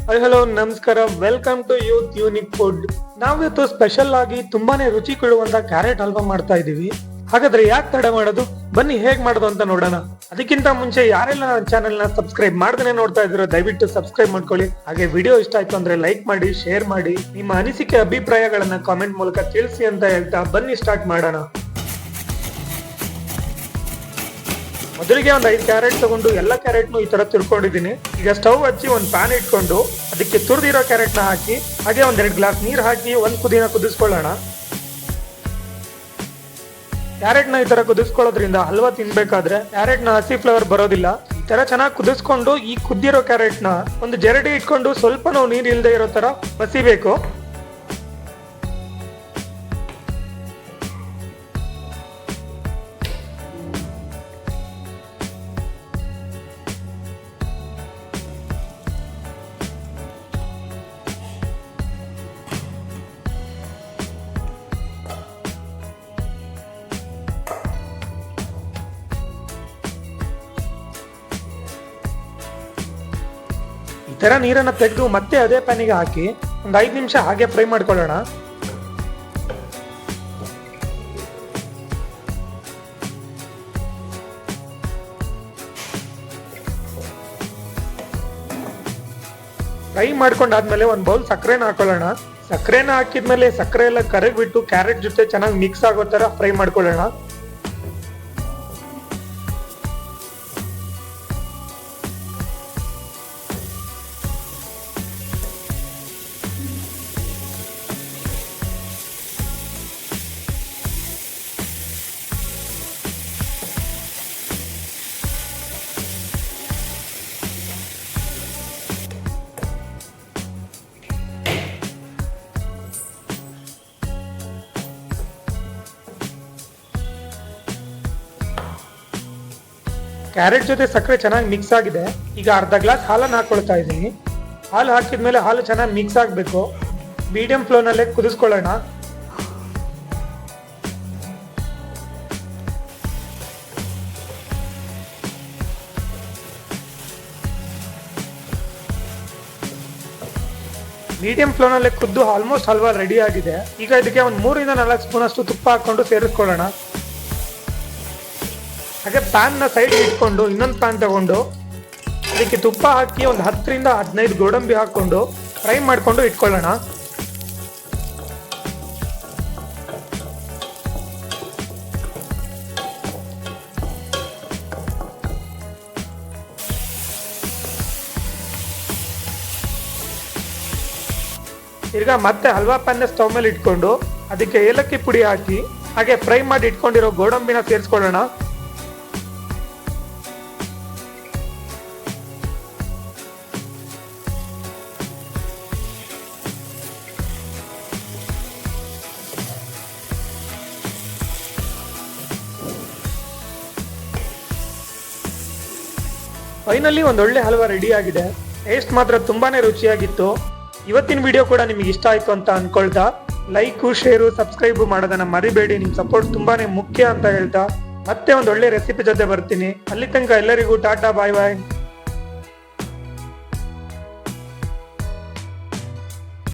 Hi hello ನಮಸ್ಕಾರ, welcome to youth unique food. ನಾವಿವತ್ತು special ಆಗಿ ತುಂಬಾನೇ ರುಚಿ ಕೊಡುವಂತ ಕ್ಯಾರೆಟ್ ಹಲ್ವಾ ಮಾಡ್ತಾ ಇದೀವಿ. ಹಾಗಾದ್ರೆ ಯಾಕೆ ತಡ ಮಾಡೋದು, ಬನ್ನಿ ಹೇಗ್ ಮಾಡೋದು ಅಂತ ನೋಡೋಣ. ಅದಕ್ಕಿಂತ ಮುಂಚೆ ಯಾರೆಲ್ಲ ನನ್ನ ಚಾನೆಲ್ ನ ಸಬ್ಸ್ಕ್ರೈಬ್ ಮಾಡ್ದೇ ನೋಡ್ತಾ ಇದ್ರು ದಯವಿಟ್ಟು ಸಬ್ಸ್ಕ್ರೈಬ್ ಮಾಡ್ಕೊಳ್ಳಿ. ಹಾಗೆ ವಿಡಿಯೋ ಇಷ್ಟ ಆಯ್ತು ಅಂದ್ರೆ ಲೈಕ್ ಮಾಡಿ, ಶೇರ್ ಮಾಡಿ, ನಿಮ್ಮ ಅನಿಸಿಕೆ ಅಭಿಪ್ರಾಯಗಳನ್ನ ಕಾಮೆಂಟ್ ಮೂಲಕ ತಿಳಿಸಿ ಅಂತ ಹೇಳ್ತಾ ಬನ್ನಿ ಸ್ಟಾರ್ಟ್ ಮಾಡೋಣ. ಮೊದಲಿಗೆ ಒಂದು 5 ಕ್ಯಾರೆಟ್ ತಗೊಂಡು ಎಲ್ಲ ಕ್ಯಾರೆಟ್ನು ಈ ತರ ತುರ್ಕೊಂಡಿದ್ದೀನಿ. ಈಗ ಸ್ಟವ್ ಹಚ್ಚಿ ಒಂದು ಪ್ಯಾನ್ ಇಟ್ಕೊಂಡು ಅದಕ್ಕೆ ತುರಿದಿರೋ ಕ್ಯಾರೆಟ್ ನ ಹಾಕಿ ಹಾಗೆ 1-2 ಗ್ಲಾಸ್ ನೀರು ಹಾಕಿ ಒಂದು ಕುದಿನ ಕುದಿಸ್ಕೊಳ್ಳೋಣ. ಕ್ಯಾರೆಟ್ ನ ಈ ತರ ಕುದಿಸ್ಕೊಳ್ಳೋದ್ರಿಂದ ಹಲ್ವಾ ತಿನ್ಬೇಕಾದ್ರೆ ಕ್ಯಾರೆಟ್ ನ ಹಸಿ ಫ್ಲೇವರ್ ಬರೋದಿಲ್ಲ. ಈ ತರ ಚೆನ್ನಾಗಿ ಕುದಿಸ್ಕೊಂಡು ಈ ಕುದ್ದಿರೋ ಕ್ಯಾರೆಟ್ ನ ಒಂದು ಜರಡಿ ಇಟ್ಕೊಂಡು ಸ್ವಲ್ಪ ನಾವು ನೀರು ಇಲ್ಲದೆ ಇರೋ ತರ ಬಸಿಬೇಕು. ಈ ತರ ನೀರನ್ನ ತೆಗೆದು ಮತ್ತೆ ಅದೇ ಪ್ಯಾನಿಗೆ ಹಾಕಿ ಒಂದು 5 ನಿಮಿಷ ಹಾಗೆ ಫ್ರೈ ಮಾಡ್ಕೊಳ್ಳೋಣ. ಫ್ರೈ ಮಾಡ್ಕೊಂಡಾದ್ಮೇಲೆ ಒಂದು ಬೌಲ್ ಸಕ್ಕರೆನ ಹಾಕೊಳ್ಳೋಣ. ಸಕ್ಕರೆನ ಹಾಕಿದ್ಮೇಲೆ ಸಕ್ಕರೆ ಎಲ್ಲ ಕರಗ್ಬಿಟ್ಟು ಕ್ಯಾರೆಟ್ ಜೊತೆ ಚೆನ್ನಾಗಿ ಮಿಕ್ಸ್ ಆಗೋ ತರ ಫ್ರೈ ಮಾಡ್ಕೊಳ್ಳೋಣ. ಕ್ಯಾರೆಟ್ ಜೊತೆ ಸಕ್ಕರೆ ಚೆನ್ನಾಗಿ ಮಿಕ್ಸ್ ಆಗಿದೆ. ಈಗ ಅರ್ಧ ಗ್ಲಾಸ್ ಹಾಲನ್ನು ಹಾಕೊಳ್ತಾ ಇದ್ದೀನಿ. ಹಾಲು ಹಾಕಿದ್ಮೇಲೆ ಹಾಲು ಚೆನ್ನಾಗಿ ಮಿಕ್ಸ್ ಆಗಬೇಕು. ಮೀಡಿಯಂ ಫ್ಲೇಮ್ನಲ್ಲೇ ಕುದಿಸ್ಕೊಳ್ಳೋಣ. ಮೀಡಿಯಂ ಫ್ಲೇಮ್ನಲ್ಲೇ ಕುದ್ದು ಆಲ್ಮೋಸ್ಟ್ ಹಲ್ವಾ ರೆಡಿ ಆಗಿದೆ. ಈಗ ಇದಕ್ಕೆ ಒಂದು 3-4 ಸ್ಪೂನ್ ಅಷ್ಟು ತುಪ್ಪ ಹಾಕೊಂಡು ಸೇರಿಸ್ಕೊಳ್ಳೋಣ. ಹಾಗೆ ಪ್ಯಾನ್ ನ ಸೈಡ್ ಇಟ್ಕೊಂಡು ಇನ್ನೊಂದು ಪ್ಯಾನ್ ತಗೊಂಡು ಅದಕ್ಕೆ ತುಪ್ಪ ಹಾಕಿ ಒಂದು 10-15 ಗೋಡಂಬಿ ಹಾಕೊಂಡು ಫ್ರೈ ಮಾಡ್ಕೊಂಡು ಇಟ್ಕೊಳ್ಳೋಣ. ಈಗ ಮತ್ತೆ ಹಲ್ವಾ ಪ್ಯಾನ್ ನ ಸ್ಟವ್ ಮೇಲೆ ಇಟ್ಕೊಂಡು ಅದಕ್ಕೆ ಏಲಕ್ಕಿ ಪುಡಿ ಹಾಕಿ ಹಾಗೆ ಫ್ರೈ ಮಾಡಿ ಇಟ್ಕೊಂಡಿರೋ ಗೋಡಂಬಿನ ಸೇರಿಸ್ಕೊಳ್ಳೋಣ. ಫೈನಲಿ ಒಂದೊಳ್ಳೆ ಹಲ್ವಾ ರೆಡಿ ಆಗಿದೆ. ಟೇಸ್ಟ್ ಮಾತ್ರ ತುಂಬಾನೇ ರುಚಿಯಾಗಿತ್ತು. ಇವತ್ತಿನ ವಿಡಿಯೋ ಕೂಡ ನಿಮಗೆ ಇಷ್ಟ ಆಯ್ತು ಅಂತ ಅನ್ಕೊಳ್ತಾ ಲೈಕು, ಶೇರು, ಸಬ್ಸ್ಕ್ರೈಬ್ ಮಾಡೋದನ್ನ ಮರಿಬೇಡಿ. ನಿಮ್ ಸಪೋರ್ಟ್ ತುಂಬಾನೇ ಮುಖ್ಯ ಅಂತ ಹೇಳ್ತಾ ಮತ್ತೆ ಒಂದೊಳ್ಳೆ ರೆಸಿಪಿ ಜೊತೆ ಬರ್ತೀನಿ. ಅಲ್ಲಿ ತನಕ ಎಲ್ಲರಿಗೂ ಟಾಟಾ, ಬಾಯ್ ಬಾಯ್.